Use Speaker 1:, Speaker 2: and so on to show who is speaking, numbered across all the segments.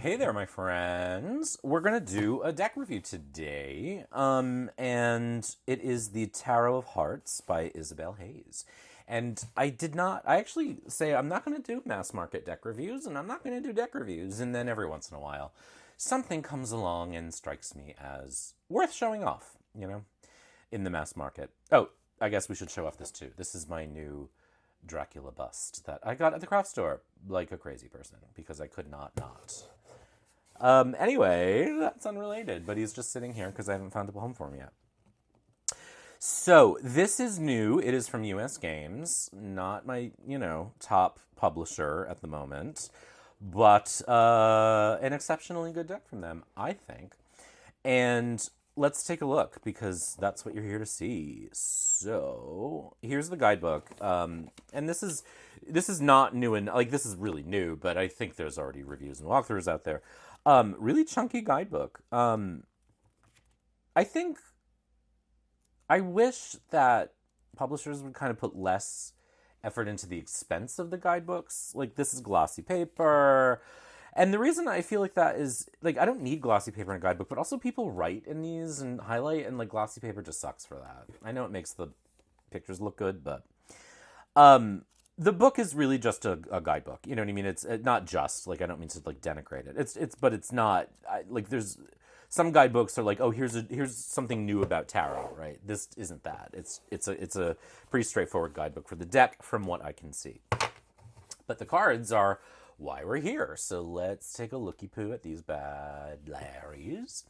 Speaker 1: Hey there, my friends. We're going to do a deck review today, and it is the Tarot of Hearts by Isabel Hayes. And I actually say I'm not going to do mass market deck reviews, and I'm not going to do deck reviews, and then every once in a while, something comes along and strikes me as worth showing off, in the mass market. Oh, I guess we should show off this too. This is my new Dracula bust that I got at the craft store like a crazy person because I could not. Anyway, that's unrelated, but he's just sitting here because I haven't found a home for him yet. So, this is new. It is from US Games, not my, top publisher at the moment, but an exceptionally good deck from them, I think. And let's take a look because that's what you're here to see. So, here's the guidebook. And this is not new, and like this is really new, but I think there's already reviews and walkthroughs out there. Really chunky guidebook. I wish that publishers would kind of put less effort into the expense of the guidebooks. Like, this is glossy paper. And the reason I feel like that is, like, I don't need glossy paper in a guidebook, but also people write in these and highlight, and, like, glossy paper just sucks for that. I know it makes the pictures look good, but the book is really just a guidebook. You know what I mean? It's not just, like, I don't mean to, like, denigrate it. But it's not, like, there's some guidebooks are like, oh, here's something new about tarot, right? This isn't that. It's a pretty straightforward guidebook for the deck from what I can see. But the cards are why we're here. So let's take a looky-poo at these bad Larrys.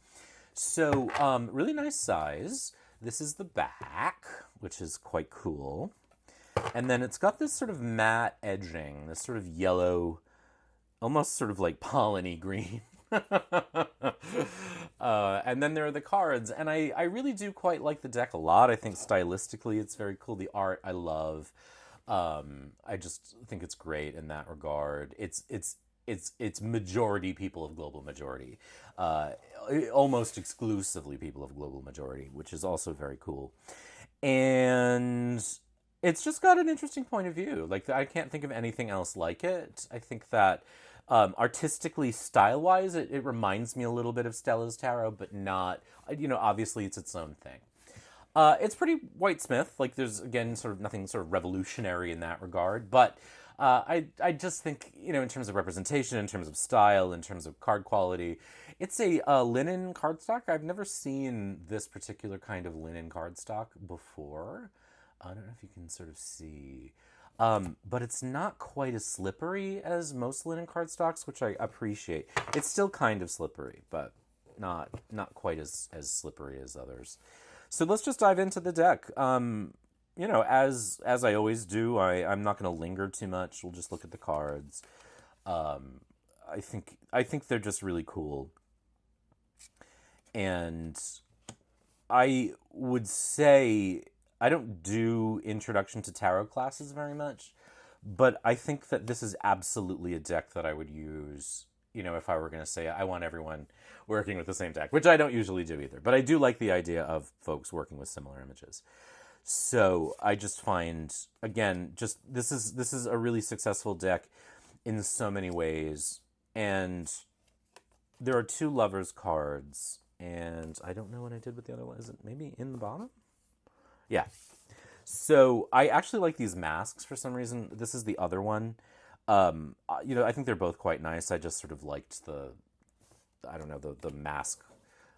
Speaker 1: So, really nice size. This is the back, which is quite cool. And then it's got this sort of matte edging, this sort of yellow, almost sort of like pollen-y green. And then there are the cards, and I really do quite like the deck a lot. I think stylistically it's very cool. The art I love. I just think it's great in that regard. It's majority people of global majority, almost exclusively people of global majority, which is also very cool. And it's just got an interesting point of view. Like, I can't think of anything else like it. I think that artistically, style-wise, it reminds me a little bit of Stella's Tarot, but not, obviously it's its own thing. It's pretty Whitesmith. Like, there's, again, sort of nothing sort of revolutionary in that regard. But I just think, in terms of representation, in terms of style, in terms of card quality, it's a linen cardstock. I've never seen this particular kind of linen cardstock before. I don't know if you can sort of see. But it's not quite as slippery as most linen cardstocks, which I appreciate. It's still kind of slippery, but not quite as slippery as others. So let's just dive into the deck. As I always do, I'm not going to linger too much. We'll just look at the cards. I think they're just really cool. And I would say I don't do introduction to tarot classes very much, but I think that this is absolutely a deck that I would use, if I were going to say I want everyone working with the same deck, which I don't usually do either. But I do like the idea of folks working with similar images. So I just find, again, this is a really successful deck in so many ways. And there are 2 Lovers cards, and I don't know what I did with the other one. Is it maybe in the bottom? Yeah. So I actually like these masks for some reason. This is the other one. I think they're both quite nice. I just sort of liked the mask,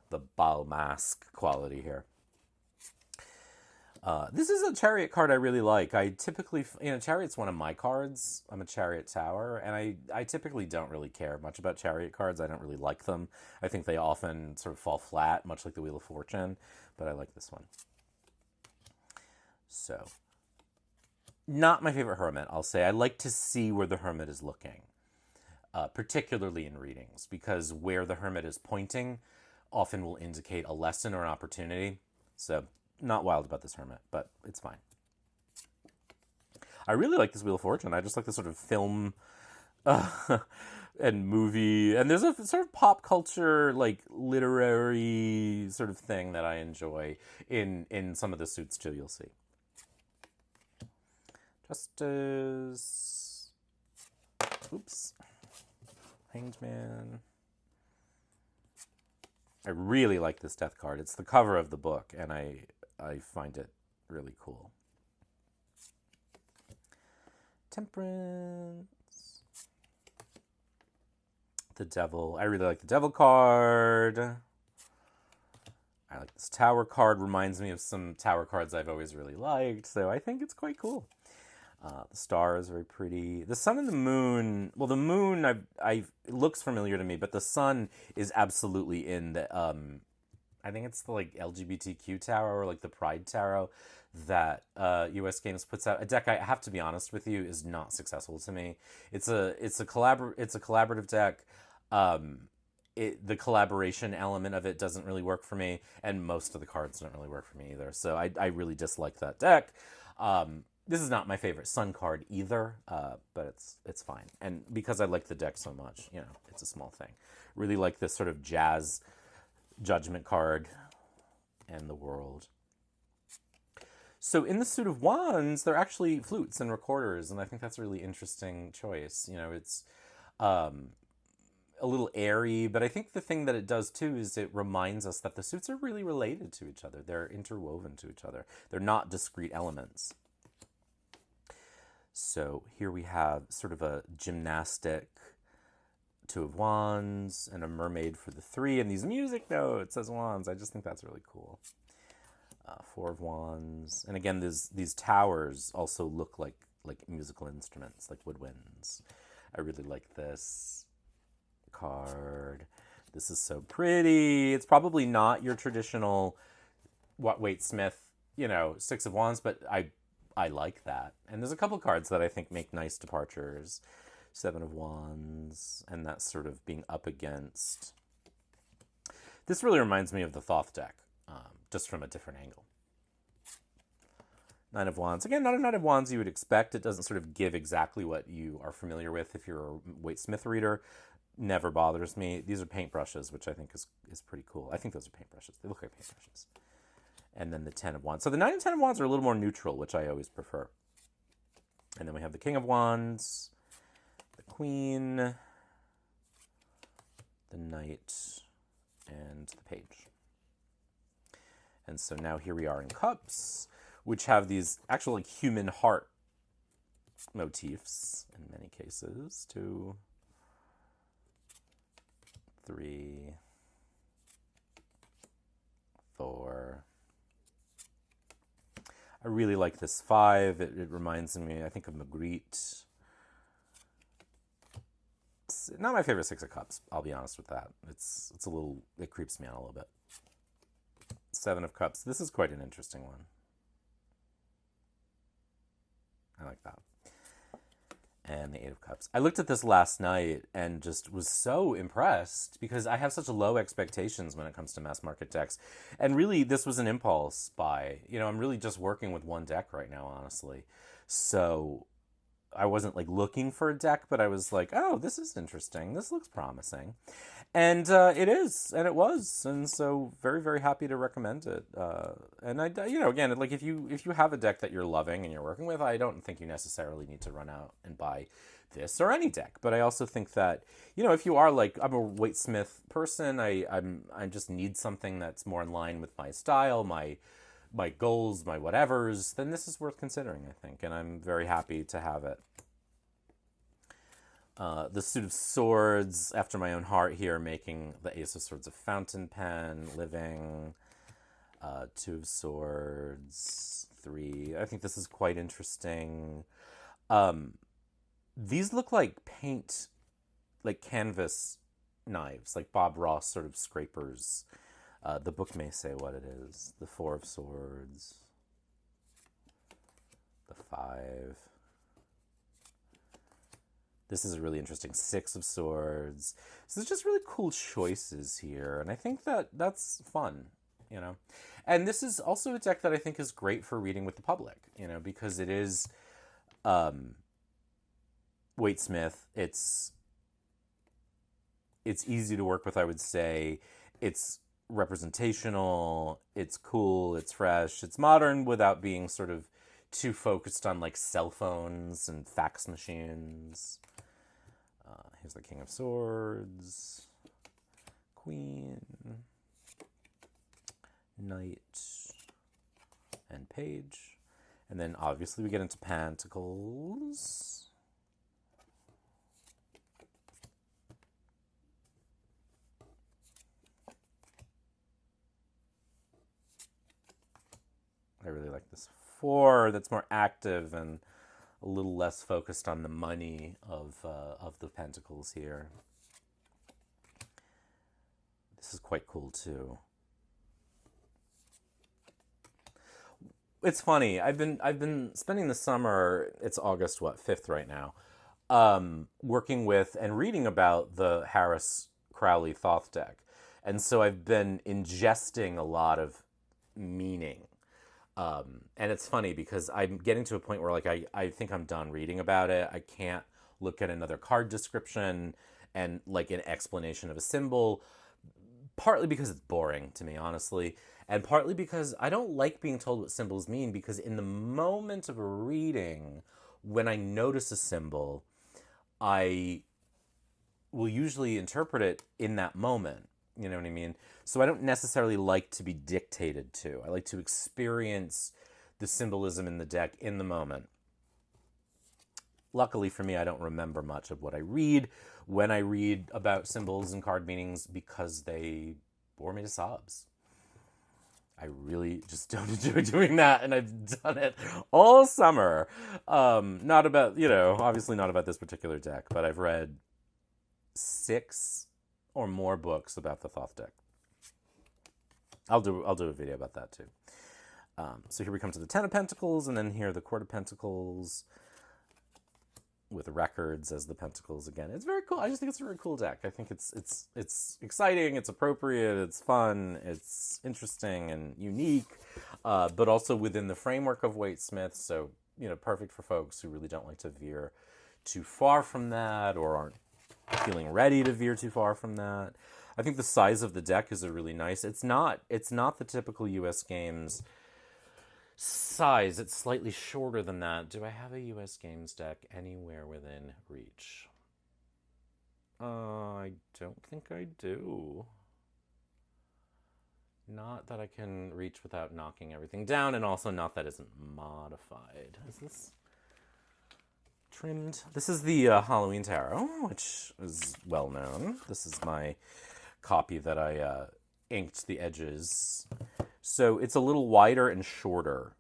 Speaker 1: the ball mask quality here. This is a Chariot card I really like. I typically, Chariot's one of my cards. I'm a Chariot Tower, and I typically don't really care much about Chariot cards. I don't really like them. I think they often sort of fall flat, much like the Wheel of Fortune, but I like this one. So, not my favorite Hermit, I'll say. I like to see where the Hermit is looking, particularly in readings, because where the Hermit is pointing often will indicate a lesson or an opportunity. So, not wild about this Hermit, but it's fine. I really like this Wheel of Fortune. I just like this sort of film and movie, and there's a sort of pop culture, like, literary sort of thing that I enjoy in some of the suits, too, you'll see. Justice. Oops. Hanged Man. I really like this death card. It's the cover of the book, and I find it really cool. Temperance. The Devil. I really like the Devil card. I like this Tower card. Reminds me of some Tower cards I've always really liked, so I think it's quite cool. The star is very pretty. The sun and the moon. Well, the moon, it looks familiar to me, but the sun is absolutely in the. I think it's the like LGBTQ tarot or like the Pride tarot that US Games puts out. A deck, I have to be honest with you, is not successful to me. It's a collaborative deck. The collaboration element of it doesn't really work for me, and most of the cards don't really work for me either. So I really dislike that deck. This is not my favorite Sun card either, but it's fine. And because I like the deck so much, it's a small thing. Really like this sort of jazz Judgment card and the World. So in the Suit of Wands, they're actually flutes and recorders, and I think that's a really interesting choice. It's a little airy, but I think the thing that it does too is it reminds us that the suits are really related to each other. They're interwoven to each other. They're not discrete elements. So here we have sort of a gymnastic Two of Wands and a mermaid for the 3, and these music notes as wands. I just think that's really cool. Four of Wands, and again, these towers also look like musical instruments, like woodwinds. I really like this card. This is so pretty. It's probably not your traditional Waite-Smith, Six of Wands, but I like that. And there's a couple cards that I think make nice departures. Seven of Wands, and that sort of being up against. This really reminds me of the Thoth deck, just from a different angle. Nine of Wands. Again, not a Nine of Wands you would expect. It doesn't sort of give exactly what you are familiar with if you're a Waite-Smith reader. Never bothers me. These are paintbrushes, which I think is pretty cool. I think those are paintbrushes. They look like paintbrushes. And then the 10 of Wands. So the 9 and 10 of Wands are a little more neutral, which I always prefer. And then we have the King of Wands, the Queen, the Knight, and the Page. And so now here we are in Cups, which have these actual human heart motifs in many cases. 2, 3, 4. I really like this 5. It reminds me, I think, of Magritte. It's not my favorite 6 of Cups, I'll be honest with that. It's a little, it creeps me out a little bit. 7 of Cups. This is quite an interesting one. I like that. And the 8 of Cups. I looked at this last night and just was so impressed because I have such low expectations when it comes to mass market decks. And really, this was an impulse buy. I'm really just working with one deck right now, honestly. So I wasn't looking for a deck, but I was like, oh, this is interesting. This looks promising. And it is, and it was. And so very, very happy to recommend it. And again, if you have a deck that you're loving and you're working with, I don't think you necessarily need to run out and buy this or any deck. But I also think that, if you are I'm a Waite-Smith person, I just need something that's more in line with my style, my goals, my whatevers, then this is worth considering, I think. And I'm very happy to have it. The Suit of Swords, after my own heart here, making the Ace of Swords a fountain pen, living. 2 of Swords, 3. I think this is quite interesting. These look like paint, like canvas knives, like Bob Ross sort of scrapers. The book may say what it is. The 4 of Swords, the 5. This is a really interesting 6 of Swords. So there's just really cool choices here. And I think that's fun, And this is also a deck that I think is great for reading with the public, because it is Waite-Smith. It's easy to work with, I would say. It's representational. It's cool. It's fresh. It's modern without being sort of too focused on cell phones and fax machines. Here's the King of Swords, Queen, knight, and page. And then obviously we get into pentacles. I really like this 4 that's more active and a little less focused on the money of the pentacles here. This is quite cool too. It's funny. I've been spending the summer. It's August 5th right now. Working with and reading about the Harris Crowley Thoth deck, and so I've been ingesting a lot of meaning. And it's funny because I'm getting to a point where like I think I'm done reading about it. I can't look at another card description and like an explanation of a symbol. Partly because it's boring to me, honestly. And partly because I don't like being told what symbols mean, because in the moment of a reading, when I notice a symbol, I will usually interpret it in that moment. You know what I mean? So I don't necessarily like to be dictated to. I like to experience the symbolism in the deck in the moment. Luckily for me, I don't remember much of what I read when I read about symbols and card meanings because they bore me to sobs. I really just don't enjoy doing that, and I've done it all summer. Not about, obviously not about this particular deck, but I've read 6 or more books about the Thoth deck. I'll do a video about that too. So here we come to the 10 of Pentacles, and then here the Court of Pentacles with records as the pentacles again. It's very cool. I just think it's a very cool deck. I think it's exciting, it's appropriate, it's fun, it's interesting and unique, but also within the framework of Waite Smith. So, perfect for folks who really don't like to veer too far from that or aren't feeling ready to veer too far from that. I think the size of the deck is a really nice. It's not the typical US Games size. It's slightly shorter than that. Do I have a US Games deck anywhere within reach? I don't think I do. Not that I can reach without knocking everything down, and also not that isn't modified. Is this trimmed? This is the Halloween Tarot, which is well known. This is my copy that I inked the edges. So it's a little wider and shorter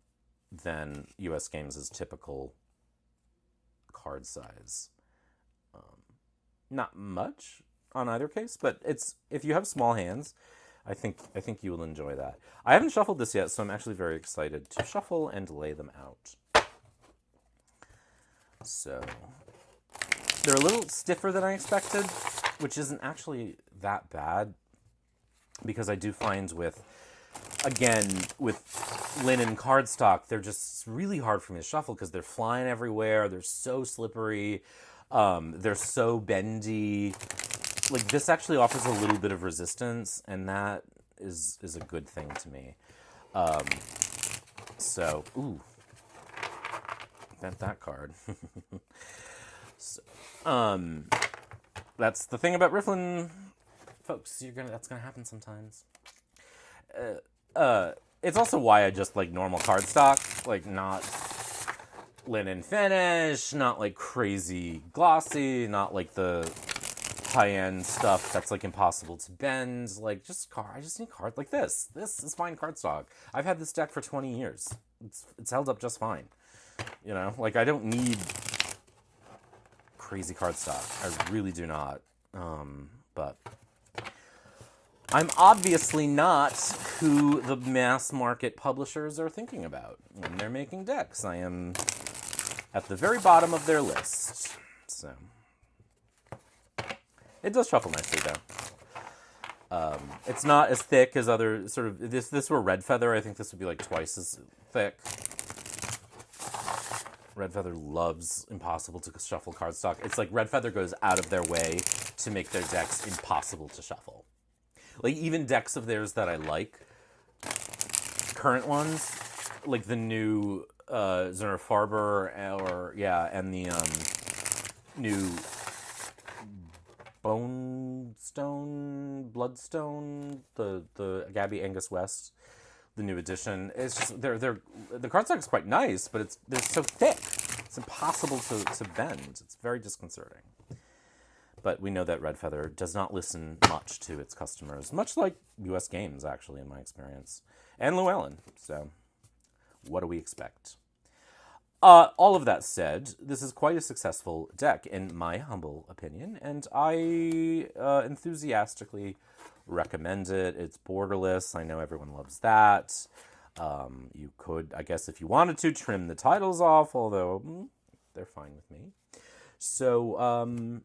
Speaker 1: than US Games' typical card size. Not much on either case, but it's if you have small hands, I think you will enjoy that. I haven't shuffled this yet, so I'm actually very excited to shuffle and lay them out. So they're a little stiffer than I expected, which isn't actually that bad, because I do find with linen cardstock, they're just really hard for me to shuffle because they're flying everywhere. They're so slippery. They're so bendy. Like, this actually offers a little bit of resistance, and that is a good thing to me. Bent that card. So, that's the thing about Rifflin, folks. That's gonna happen sometimes. It's also why I just like normal cardstock, like not linen finish, not like crazy glossy, not like the high-end stuff that's like impossible to bend. Like I just need card like this. This is fine cardstock. I've had this deck for 20 years. It's held up just fine. Like I don't need crazy cardstock. I really do not. But I'm obviously not who the mass market publishers are thinking about when they're making decks. I am at the very bottom of their list. So it does shuffle nicely, though. It's not as thick as other sort of... This were Red Feather, I think this would be like twice as thick. Red Feather loves impossible to shuffle cardstock. It's like Red Feather goes out of their way to make their decks impossible to shuffle. Like, even decks of theirs that I like, current ones, like the new Zerner Farber, and the new Bloodstone, the Gabby Angus West the new edition. It's just the cardstock is quite nice, but they're so thick. It's impossible to bend. It's very disconcerting. But we know that Red Feather does not listen much to its customers, much like U.S. Games, actually, in my experience, and Llewellyn. So, what do we expect? All of that said, this is quite a successful deck, in my humble opinion, and I enthusiastically recommend it. It's borderless. I know everyone loves that. You could, I guess, if you wanted to, trim the titles off, although they're fine with me. So,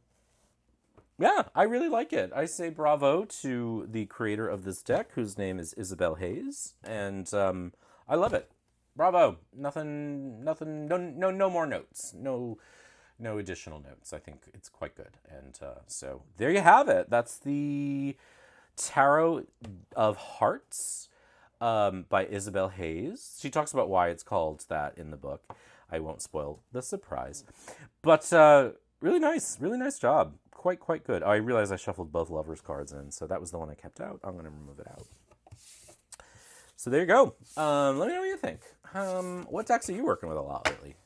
Speaker 1: yeah, I really like it. I say bravo to the creator of this deck, whose name is Isabel Hayes, and I love it. Bravo. Nothing, no more notes. No additional notes. I think it's quite good. And so there you have it. That's the Tarot of Hearts by Isabel Hayes. She talks about why it's called that in the book. I won't spoil the surprise. But really nice job. Quite good. Oh, I realized I shuffled both Lovers cards in, so that was the one I kept out. I'm going to remove it out. So there you go. Let me know what you think. What decks are you working with a lot lately?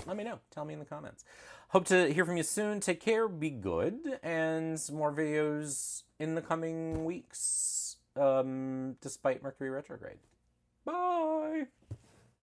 Speaker 1: Let me know. Tell me in the comments. Hope to hear from you soon. Take care. Be good. And more videos in the coming weeks, despite Mercury retrograde. Bye!